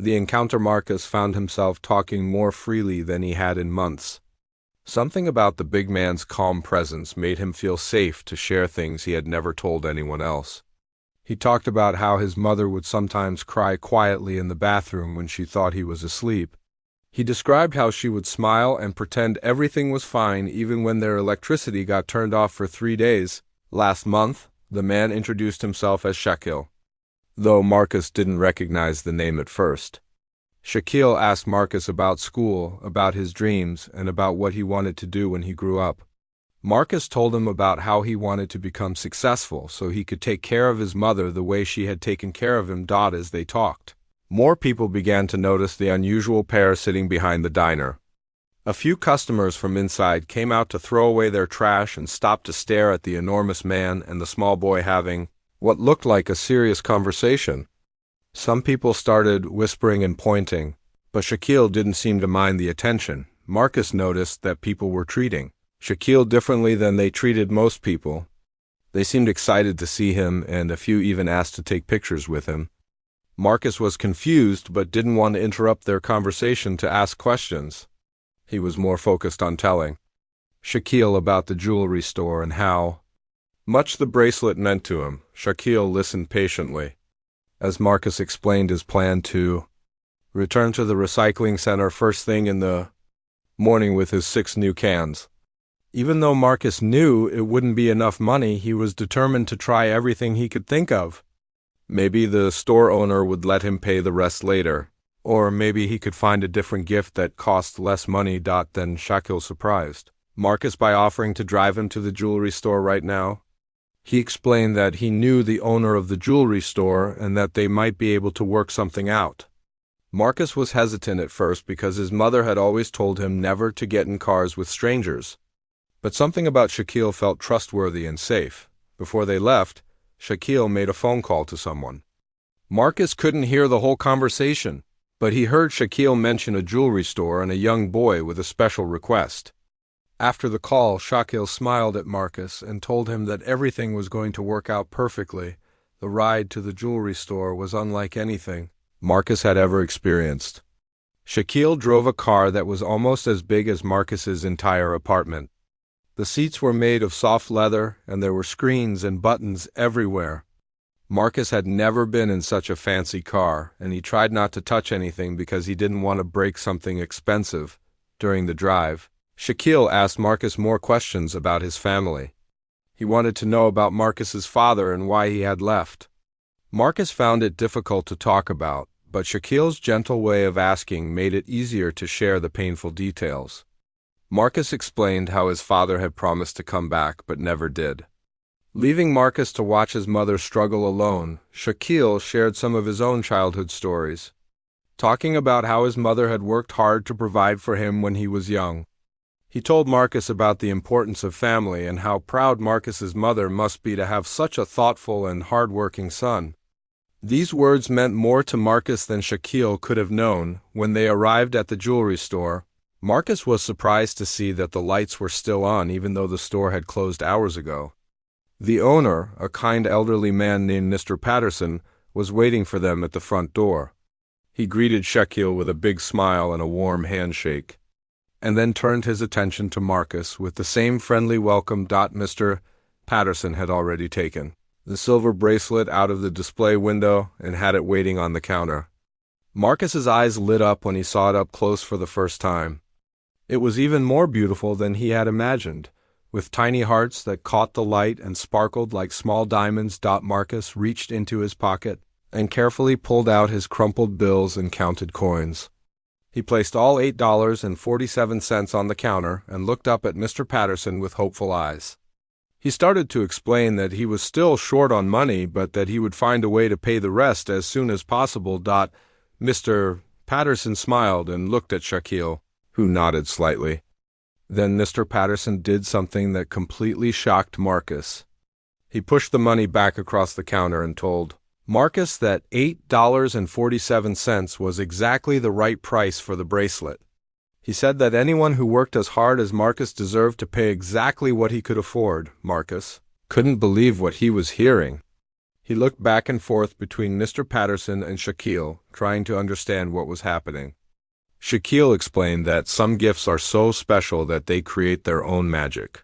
The encounter Marcus found himself talking more freely than he had in months. Something about the big man's calm presence made him feel safe to share things he had never told anyone else. He talked about how his mother would sometimes cry quietly in the bathroom when she thought he was asleep. He described how she would smile and pretend everything was fine even when their electricity got turned off for 3 days. Last month, the man introduced himself as Shaq, though Marcus didn't recognize the name at first. Shaquille asked Marcus about school, about his dreams, and about what he wanted to do when he grew up. Marcus told him about how he wanted to become successful so he could take care of his mother the way she had taken care of him. As they talked, more people began to notice the unusual pair sitting behind the diner. A few customers from inside came out to throw away their trash and stopped to stare at the enormous man and the small boy having what looked like a serious conversation. Some people started whispering and pointing, but Shaquille didn't seem to mind the attention. Marcus noticed that people were treating Shaquille differently than they treated most people. They seemed excited to see him, and a few even asked to take pictures with him. Marcus was confused but didn't want to interrupt their conversation to ask questions. He was more focused on telling Shaquille about the jewelry store and how much the bracelet meant to him. Shaquille listened patiently as Marcus explained his plan to return to the recycling center first thing in the morning with his 6 new cans. Even though Marcus knew it wouldn't be enough money, he was determined to try everything he could think of. Maybe the store owner would let him pay the rest later, or maybe he could find a different gift that cost less money. Then Shaquille surprised Marcus by offering to drive him to the jewelry store right now. He explained that he knew the owner of the jewelry store and that they might be able to work something out. Marcus was hesitant at first because his mother had always told him never to get in cars with strangers. But something about Shaquille felt trustworthy and safe. Before they left, Shaquille made a phone call to someone. Marcus couldn't hear the whole conversation, but he heard Shaquille mention a jewelry store and a young boy with a special request. After the call, Shaquille smiled at Marcus and told him that everything was going to work out perfectly. The ride to the jewelry store was unlike anything Marcus had ever experienced. Shaquille drove a car that was almost as big as Marcus's entire apartment. The seats were made of soft leather, and there were screens and buttons everywhere. Marcus had never been in such a fancy car, and he tried not to touch anything because he didn't want to break something expensive. During the drive, Shaquille asked Marcus more questions about his family. He wanted to know about Marcus's father and why he had left. Marcus found it difficult to talk about, but Shaquille's gentle way of asking made it easier to share the painful details. Marcus explained how his father had promised to come back but never did. Leaving Marcus to watch his mother struggle alone, Shaquille shared some of his own childhood stories, talking about how his mother had worked hard to provide for him when he was young. He told Marcus about the importance of family and how proud Marcus's mother must be to have such a thoughtful and hard-working son. These words meant more to Marcus than Shaquille could have known. When they arrived at the jewelry store, Marcus was surprised to see that the lights were still on even though the store had closed hours ago. The owner, a kind elderly man named Mr. Patterson, was waiting for them at the front door. He greeted Shaquille with a big smile and a warm handshake, and then turned his attention to Marcus with the same friendly welcome. Mr. Patterson had already taken the silver bracelet out of the display window and had it waiting on the counter. Marcus's eyes lit up when he saw it up close for the first time. It was even more beautiful than he had imagined, with tiny hearts that caught the light and sparkled like small diamonds. Marcus reached into his pocket and carefully pulled out his crumpled bills and counted coins. He placed all $8.47 on the counter and looked up at Mr. Patterson with hopeful eyes. He started to explain that he was still short on money, but that he would find a way to pay the rest as soon as possible. Mr. Patterson smiled and looked at Shaquille, who nodded slightly. Then Mr. Patterson did something that completely shocked Marcus. He pushed the money back across the counter and told Marcus that $8.47 was exactly the right price for the bracelet. He said that anyone who worked as hard as Marcus deserved to pay exactly what he could afford. Marcus couldn't believe what he was hearing. He looked back and forth between Mr. Patterson and Shaquille, trying to understand what was happening. Shaquille explained that some gifts are so special that they create their own magic,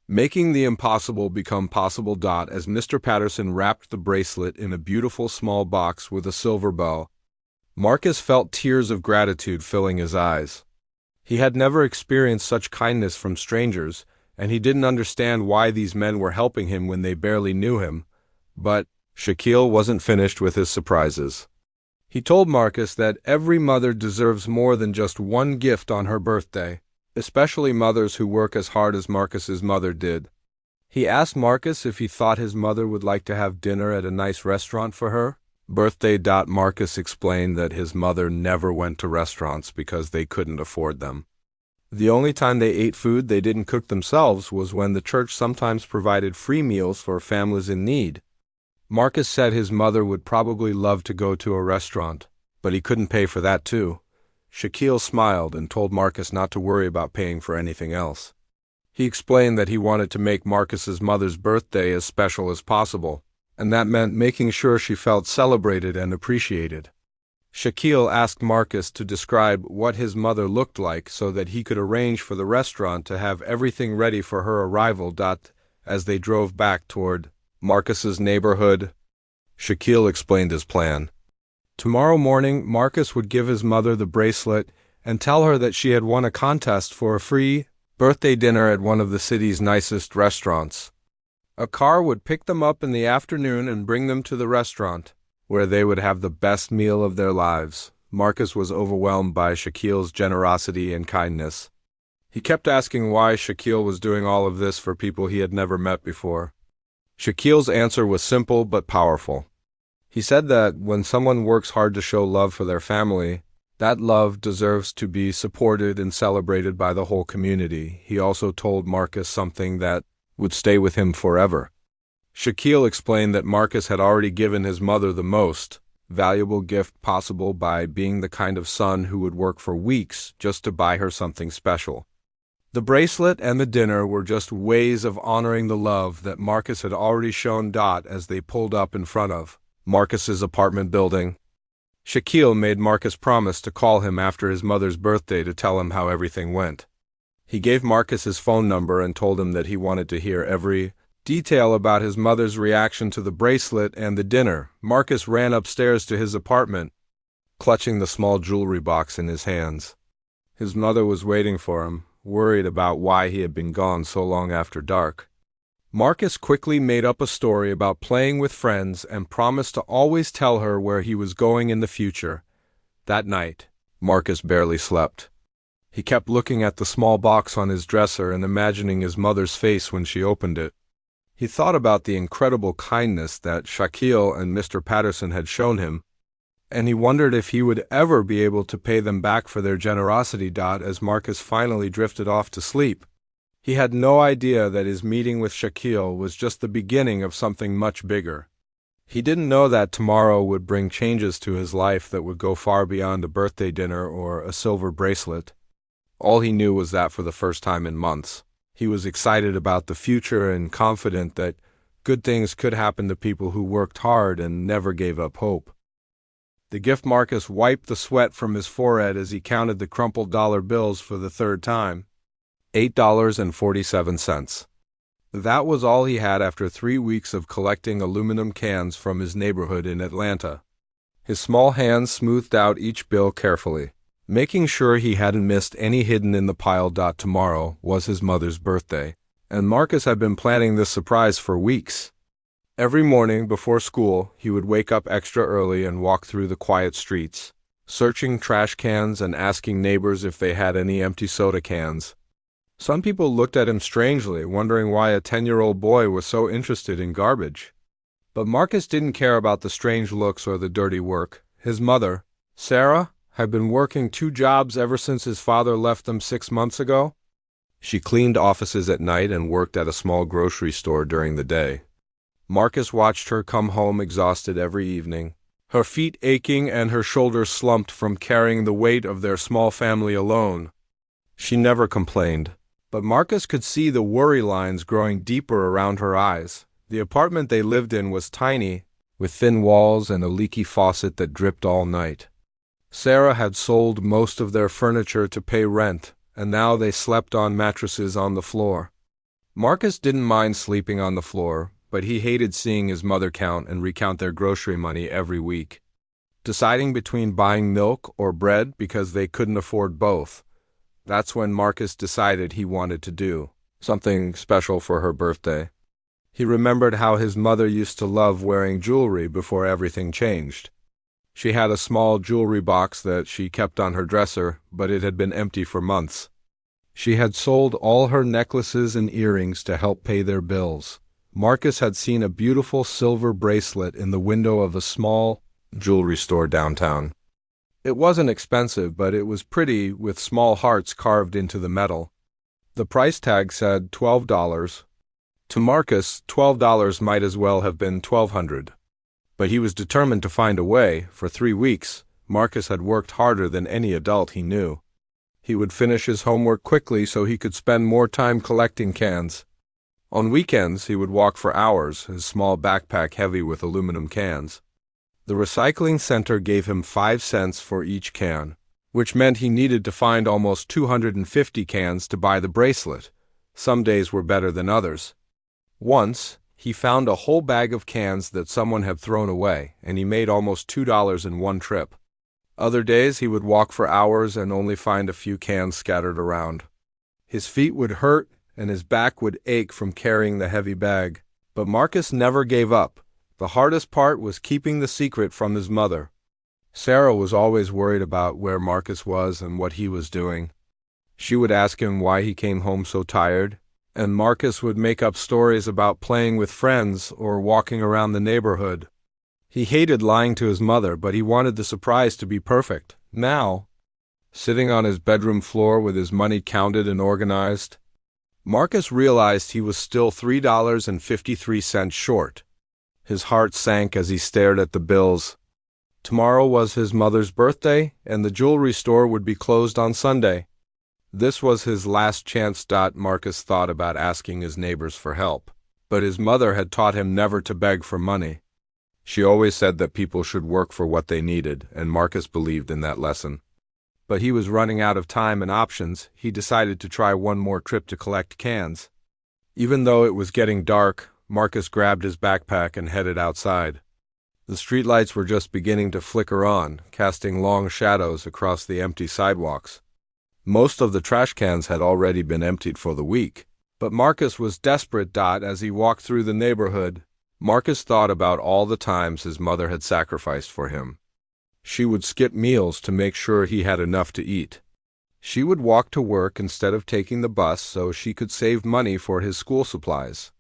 making the impossible become possible. As Mr. Patterson wrapped the bracelet in a beautiful small box with a silver bow, Marcus felt tears of gratitude filling his eyes. He had never experienced such kindness from strangers, and he didn't understand why these men were helping him when they barely knew him. But Shaquille wasn't finished with his surprises. He told Marcus that every mother deserves more than just one gift on her birthday, especially mothers who work as hard as Marcus's mother did. He asked Marcus if he thought his mother would like to have dinner at a nice restaurant for her birthday. Marcus explained that his mother never went to restaurants because they couldn't afford them. The only time they ate food they didn't cook themselves was when the church sometimes provided free meals for families in need. Marcus said his mother would probably love to go to a restaurant, but he couldn't pay for that too. Shaquille smiled and told Marcus not to worry about paying for anything else. He explained that he wanted to make Marcus's mother's birthday as special as possible, and that meant making sure she felt celebrated and appreciated. Shaquille asked Marcus to describe what his mother looked like so that he could arrange for the restaurant to have everything ready for her arrival. As they drove back toward Marcus's neighborhood, Shaquille explained his plan. Tomorrow morning, Marcus would give his mother the bracelet and tell her that she had won a contest for a free birthday dinner at one of the city's nicest restaurants. A car would pick them up in the afternoon and bring them to the restaurant, where they would have the best meal of their lives. Marcus was overwhelmed by Shaquille's generosity and kindness. He kept asking why Shaquille was doing all of this for people he had never met before. Shaquille's answer was simple but powerful. He said that when someone works hard to show love for their family, that love deserves to be supported and celebrated by the whole community. He also told Marcus something that would stay with him forever. Shaquille explained that Marcus had already given his mother the most valuable gift possible by being the kind of son who would work for weeks just to buy her something special. The bracelet and the dinner were just ways of honoring the love that Marcus had already shown. As they pulled up in front of Marcus's apartment building, Shaquille made Marcus promise to call him after his mother's birthday to tell him how everything went. He gave Marcus his phone number and told him that he wanted to hear every detail about his mother's reaction to the bracelet and the dinner. Marcus ran upstairs to his apartment, clutching the small jewelry box in his hands. His mother was waiting for him, worried about why he had been gone so long after dark. Marcus quickly made up a story about playing with friends and promised to always tell her where he was going in the future. That night, Marcus barely slept. He kept looking at the small box on his dresser and imagining his mother's face when she opened it. He thought about the incredible kindness that Shaquille and Mr. Patterson had shown him, and he wondered if he would ever be able to pay them back for their generosity. As Marcus finally drifted off to sleep, he had no idea that his meeting with Shaquille was just the beginning of something much bigger. He didn't know that tomorrow would bring changes to his life that would go far beyond a birthday dinner or a silver bracelet. All he knew was that for the first time in months, he was excited about the future and confident that good things could happen to people who worked hard and never gave up hope. The gift Marcus wiped the sweat from his forehead as he counted the crumpled dollar bills for the third time. $8.47. That was all he had after 3 weeks of collecting aluminum cans from his neighborhood in Atlanta. His small hands smoothed out each bill carefully, making sure he hadn't missed any hidden in the pile. Tomorrow was his mother's birthday, and Marcus had been planning this surprise for weeks. Every morning before school, he would wake up extra early and walk through the quiet streets, searching trash cans and asking neighbors if they had any empty soda cans. Some people looked at him strangely, wondering why a 10-year-old boy was so interested in garbage. But Marcus didn't care about the strange looks or the dirty work. His mother, Sarah, had been working 2 jobs ever since his father left them 6 months ago. She cleaned offices at night and worked at a small grocery store during the day. Marcus watched her come home exhausted every evening, her feet aching and her shoulders slumped from carrying the weight of their small family alone. She never complained, but Marcus could see the worry lines growing deeper around her eyes. The apartment they lived in was tiny, with thin walls and a leaky faucet that dripped all night. Sarah had sold most of their furniture to pay rent, and now they slept on mattresses on the floor. Marcus didn't mind sleeping on the floor, but he hated seeing his mother count and recount their grocery money every week. Deciding between buying milk or bread because they couldn't afford both, that's when Marcus decided he wanted to do something special for her birthday. He remembered how his mother used to love wearing jewelry before everything changed. She had a small jewelry box that she kept on her dresser, but it had been empty for months. She had sold all her necklaces and earrings to help pay their bills. Marcus had seen a beautiful silver bracelet in the window of a small jewelry store downtown. It wasn't expensive, but it was pretty, with small hearts carved into the metal. The price tag said $12. To Marcus, $12 might as well have been $1,200. But he was determined to find a way. For 3 weeks, Marcus had worked harder than any adult he knew. He would finish his homework quickly so he could spend more time collecting cans. On weekends, he would walk for hours, his small backpack heavy with aluminum cans. The recycling center gave him 5 cents for each can, which meant he needed to find almost 250 cans to buy the bracelet. Some days were better than others. Once, he found a whole bag of cans that someone had thrown away, and he made almost $2 in one trip. Other days, he would walk for hours and only find a few cans scattered around. His feet would hurt, and his back would ache from carrying the heavy bag. But Marcus never gave up. The hardest part was keeping the secret from his mother. Sarah was always worried about where Marcus was and what he was doing. She would ask him why he came home so tired, and Marcus would make up stories about playing with friends or walking around the neighborhood. He hated lying to his mother, but he wanted the surprise to be perfect. Now, sitting on his bedroom floor with his money counted and organized, Marcus realized he was still $3.53 short. His heart sank as he stared at the bills. Tomorrow was his mother's birthday, and the jewelry store would be closed on Sunday. This was his last chance. Marcus thought about asking his neighbors for help, but his mother had taught him never to beg for money. She always said that people should work for what they needed, and Marcus believed in that lesson. But he was running out of time and options. He decided to try one more trip to collect cans. Even though it was getting dark, Marcus grabbed his backpack and headed outside. The streetlights were just beginning to flicker on, casting long shadows across the empty sidewalks. Most of the trash cans had already been emptied for the week, but Marcus was desperate. As he walked through the neighborhood, Marcus thought about all the times his mother had sacrificed for him. She would skip meals to make sure he had enough to eat. She would walk to work instead of taking the bus so she could save money for his school supplies.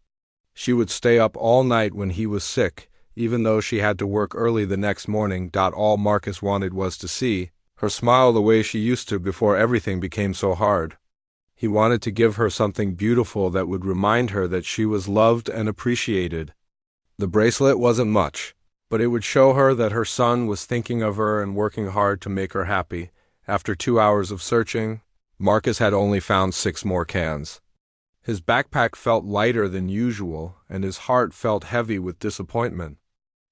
She would stay up all night when he was sick, even though she had to work early the next morning. All Marcus wanted was to see her smile the way she used to before everything became so hard. He wanted to give her something beautiful that would remind her that she was loved and appreciated. The bracelet wasn't much, but it would show her that her son was thinking of her and working hard to make her happy. After 2 hours of searching, Marcus had only found 6 more cans. His backpack felt lighter than usual, and his heart felt heavy with disappointment.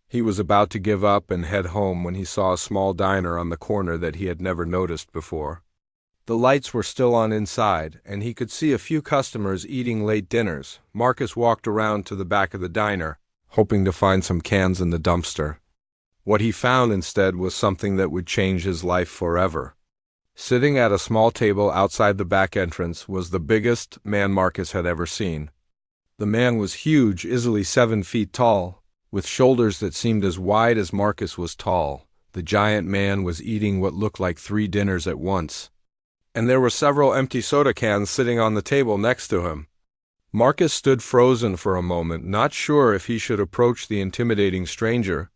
He was about to give up and head home when he saw a small diner on the corner that he had never noticed before. The lights were still on inside, and he could see a few customers eating late dinners. Marcus walked around to the back of the diner, hoping to find some cans in the dumpster. What he found instead was something that would change his life forever. Sitting at a small table outside the back entrance was the biggest man Marcus had ever seen. The man was huge, easily 7 feet tall, with shoulders that seemed as wide as Marcus was tall. The giant man was eating what looked like 3 dinners at once, and there were several empty soda cans sitting on the table next to him. Marcus stood frozen for a moment, not sure if he should approach the intimidating stranger.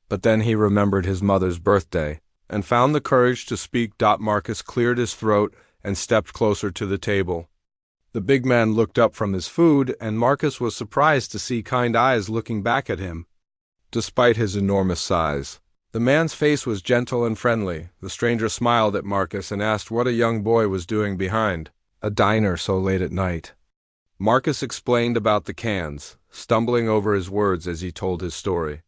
But then he remembered his mother's birthday, and found the courage to speak. Marcus cleared his throat and stepped closer to the table. The big man looked up from his food, and Marcus was surprised to see kind eyes looking back at him. Despite his enormous size, the man's face was gentle and friendly. The stranger smiled at Marcus and asked what a young boy was doing behind a diner so late at night. Marcus explained about the cans, stumbling over his words as he told his story.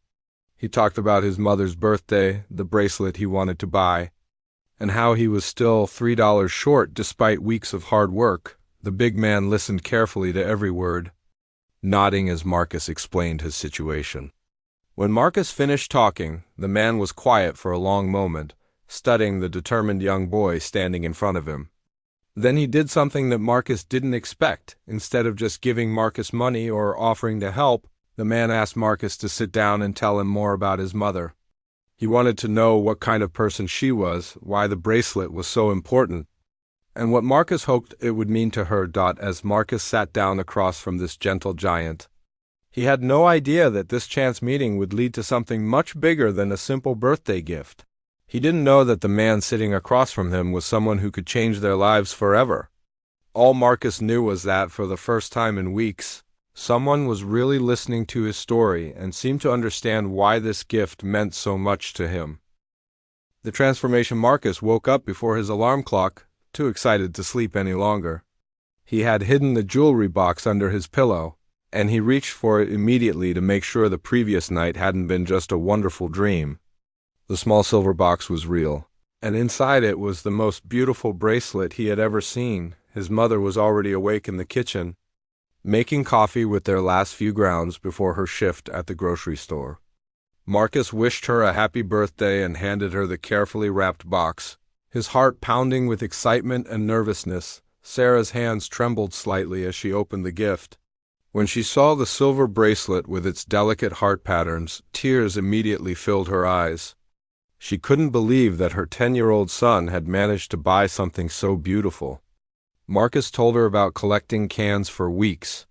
He talked about his mother's birthday, the bracelet he wanted to buy, and how he was still $3 short despite weeks of hard work. The big man listened carefully to every word, nodding as Marcus explained his situation. When Marcus finished talking, the man was quiet for a long moment, studying the determined young boy standing in front of him. Then he did something that Marcus didn't expect. Instead of just giving Marcus money or offering to help, the man asked Marcus to sit down and tell him more about his mother. He wanted to know what kind of person she was, why the bracelet was so important, and what Marcus hoped it would mean to her. As Marcus sat down across from this gentle giant, he had no idea that this chance meeting would lead to something much bigger than a simple birthday gift. He didn't know that the man sitting across from him was someone who could change their lives forever. All Marcus knew was that, for the first time in weeks, someone was really listening to his story and seemed to understand why this gift meant so much to him. The transformation Marcus woke up before his alarm clock, too excited to sleep any longer. He had hidden the jewelry box under his pillow, and he reached for it immediately to make sure the previous night hadn't been just a wonderful dream. The small silver box was real, and inside it was the most beautiful bracelet he had ever seen. His mother was already awake in the kitchen, making coffee with their last few grounds before her shift at the grocery store. Marcus wished her a happy birthday and handed her the carefully wrapped box, his heart pounding with excitement and nervousness. Sarah's hands trembled slightly as she opened the gift. When she saw the silver bracelet with its delicate heart patterns, tears immediately filled her eyes. She couldn't believe that her 10-year-old son had managed to buy something so beautiful. Marcus told her about collecting cans for weeks,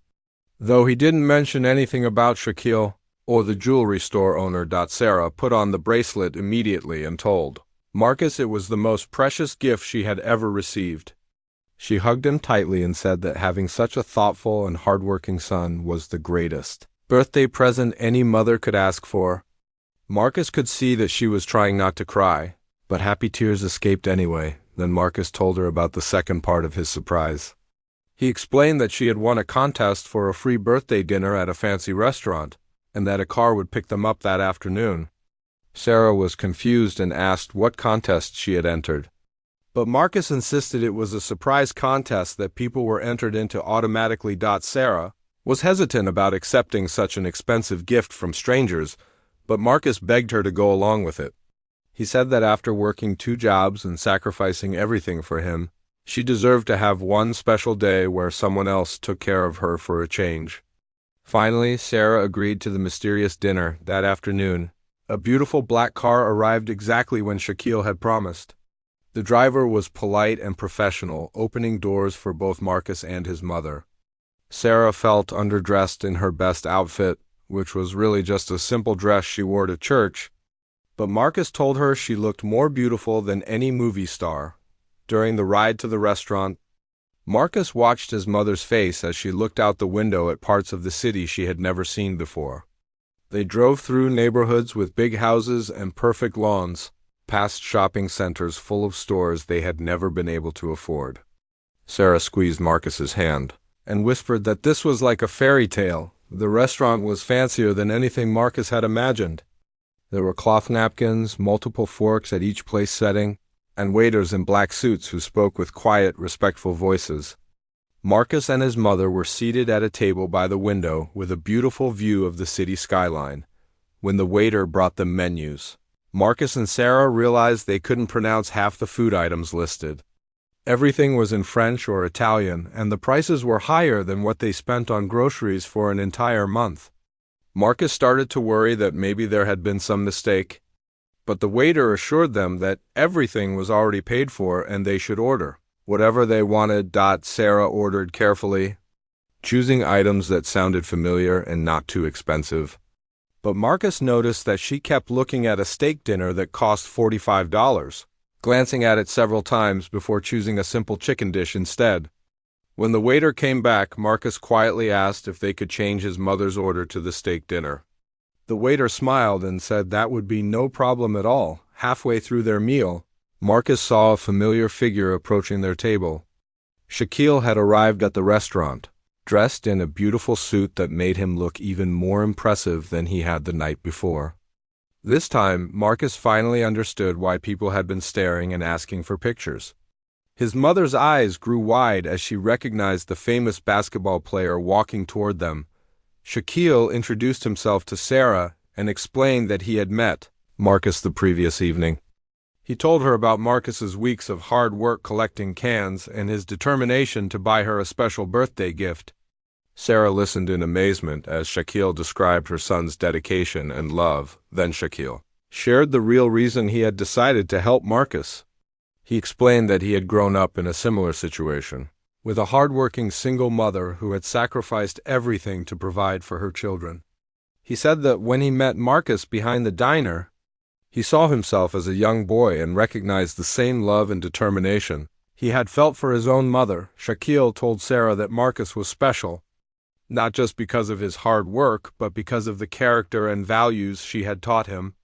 though he didn't mention anything about Shaquille or the jewelry store owner. Sarah put on the bracelet immediately and told Marcus it was the most precious gift she had ever received. She hugged him tightly and said that having such a thoughtful and hardworking son was the greatest birthday present any mother could ask for. Marcus could see that she was trying not to cry, but happy tears escaped anyway. Then Marcus told her about the second part of his surprise. He explained that she had won a contest for a free birthday dinner at a fancy restaurant, and that a car would pick them up that afternoon. Sarah was confused and asked what contest she had entered. But Marcus insisted it was a surprise contest that people were entered into automatically. Sarah was hesitant about accepting such an expensive gift from strangers, but Marcus begged her to go along with it. He said that after working 2 jobs and sacrificing everything for him, she deserved to have one special day where someone else took care of her for a change. Finally, Sarah agreed to the mysterious dinner that afternoon. A beautiful black car arrived exactly when Shaquille had promised. The driver was polite and professional, opening doors for both Marcus and his mother. Sarah felt underdressed in her best outfit, which was really just a simple dress she wore to church, but Marcus told her she looked more beautiful than any movie star. During the ride to the restaurant, Marcus watched his mother's face as she looked out the window at parts of the city she had never seen before. They drove through neighborhoods with big houses and perfect lawns, past shopping centers full of stores they had never been able to afford. Sarah squeezed Marcus's hand and whispered that this was like a fairy tale. The restaurant was fancier than anything Marcus had imagined. There were cloth napkins, multiple forks at each place setting, and waiters in black suits who spoke with quiet, respectful voices. Marcus and his mother were seated at a table by the window with a beautiful view of the city skyline. When the waiter brought them menus, Marcus and Sarah realized they couldn't pronounce half the food items listed. Everything was in French or Italian, and the prices were higher than what they spent on groceries for an entire month. Marcus started to worry that maybe there had been some mistake, but the waiter assured them that everything was already paid for and they should order whatever they wanted. Sarah ordered carefully, choosing items that sounded familiar and not too expensive. But Marcus noticed that she kept looking at a steak dinner that cost $45. Glancing at it several times before choosing a simple chicken dish instead. When the waiter came back, Marcus quietly asked if they could change his mother's order to the steak dinner. The waiter smiled and said that would be no problem at all. Halfway through their meal, Marcus saw a familiar figure approaching their table. Shaquille had arrived at the restaurant, dressed in a beautiful suit that made him look even more impressive than he had the night before. This time, Marcus finally understood why people had been staring and asking for pictures. His mother's eyes grew wide as she recognized the famous basketball player walking toward them. Shaquille introduced himself to Sarah and explained that he had met Marcus the previous evening. He told her about Marcus's weeks of hard work collecting cans and his determination to buy her a special birthday gift. Sarah listened in amazement as Shaquille described her son's dedication and love. Then Shaquille shared the real reason he had decided to help Marcus. He explained that he had grown up in a similar situation, with a hardworking single mother who had sacrificed everything to provide for her children. He said that when he met Marcus behind the diner, he saw himself as a young boy and recognized the same love and determination he had felt for his own mother. Shaquille told Sarah that Marcus was special, not just because of his hard work, but because of the character and values she had taught him.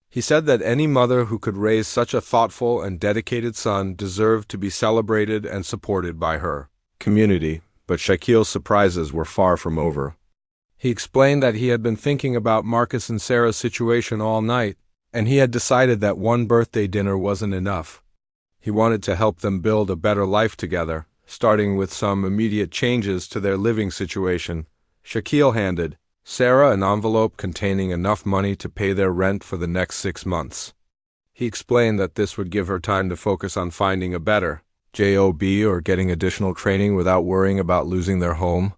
He said that any mother who could raise such a thoughtful and dedicated son deserved to be celebrated and supported by her community, but Shaquille's surprises were far from over. He explained that he had been thinking about Marcus and Sarah's situation all night, and he had decided that one birthday dinner wasn't enough. He wanted to help them build a better life together, starting with some immediate changes to their living situation. Shaquille handed Sarah an envelope containing enough money to pay their rent for the next 6 months. He explained that this would give her time to focus on finding a better job or getting additional training without worrying about losing their home.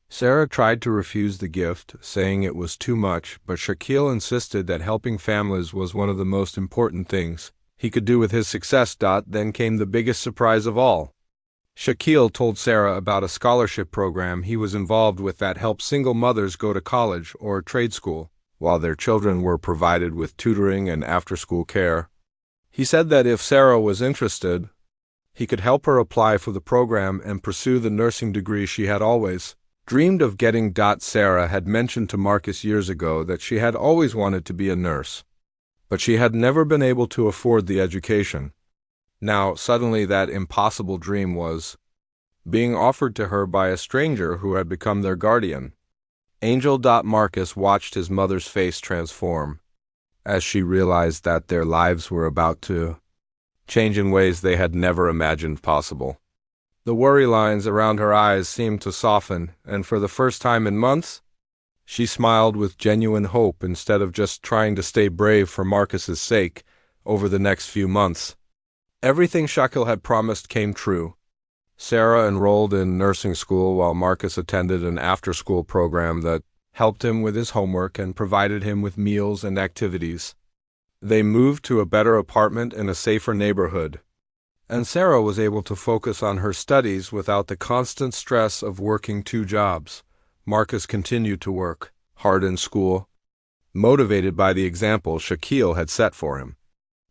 Sarah tried to refuse the gift, saying it was too much, but Shaquille insisted that helping families was one of the most important things he could do with his success. Then came the biggest surprise of all. Shaquille told Sarah about a scholarship program he was involved with that helped single mothers go to college or trade school, while their children were provided with tutoring and after-school care. He said that if Sarah was interested, he could help her apply for the program and pursue the nursing degree she had always dreamed of getting. Sarah had mentioned to Marcus years ago that she had always wanted to be a nurse, but she had never been able to afford the education. Now, suddenly that impossible dream was being offered to her by a stranger who had become their guardian. Angel. Marcus watched his mother's face transform as she realized that their lives were about to change in ways they had never imagined possible. The worry lines around her eyes seemed to soften, and for the first time in months, she smiled with genuine hope instead of just trying to stay brave for Marcus's sake. Over the next few months, everything Shaquille had promised came true. Sarah enrolled in nursing school while Marcus attended an after-school program that helped him with his homework and provided him with meals and activities. They moved to a better apartment in a safer neighborhood, and Sarah was able to focus on her studies without the constant stress of working 2 jobs. Marcus continued to work hard in school, motivated by the example Shaquille had set for him.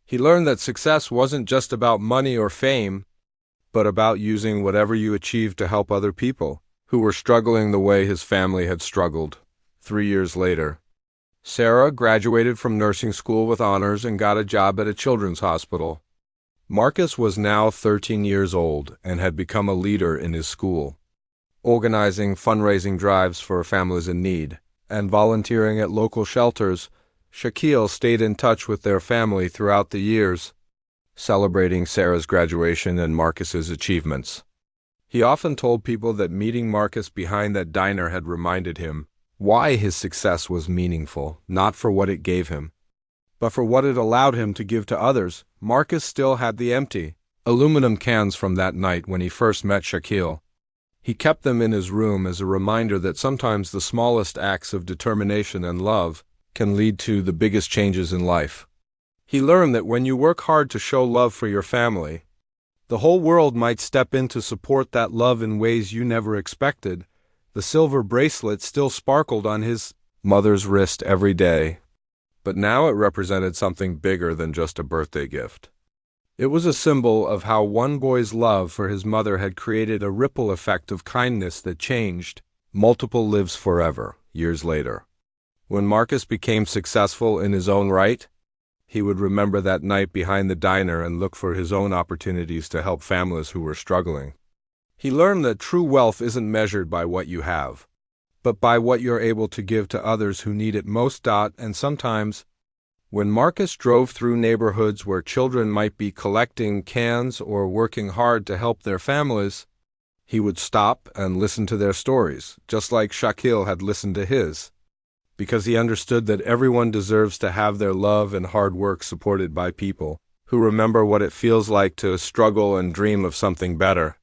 He learned that success wasn't just about money or fame, but about using whatever you achieved to help other people who were struggling the way his family had struggled. 3 years later, Sarah graduated from nursing school with honors and got a job at a children's hospital. Marcus was now 13 years old and had become a leader in his school, organizing fundraising drives for families in need and volunteering at local shelters. Shaquille stayed in touch with their family throughout the years, celebrating Sarah's graduation and Marcus's achievements. He often told people that meeting Marcus behind that diner had reminded him why his success was meaningful, not for what it gave him, but for what it allowed him to give to others. Marcus still had the empty aluminum cans from that night when he first met Shaquille. He kept them in his room as a reminder that sometimes the smallest acts of determination and love can lead to the biggest changes in life. He learned that when you work hard to show love for your family, the whole world might step in to support that love in ways you never expected. The silver bracelet still sparkled on his mother's wrist every day, but now it represented something bigger than just a birthday gift. It was a symbol of how one boy's love for his mother had created a ripple effect of kindness that changed multiple lives forever. Years later, when Marcus became successful in his own right, he would remember that night behind the diner and look for his own opportunities to help families who were struggling. He learned that true wealth isn't measured by what you have, but by what you're able to give to others who need it most. And sometimes When Marcus drove through neighborhoods where children might be collecting cans or working hard to help their families, he would stop and listen to their stories, just like Shaquille had listened to his, because he understood that everyone deserves to have their love and hard work supported by people who remember what it feels like to struggle and dream of something better.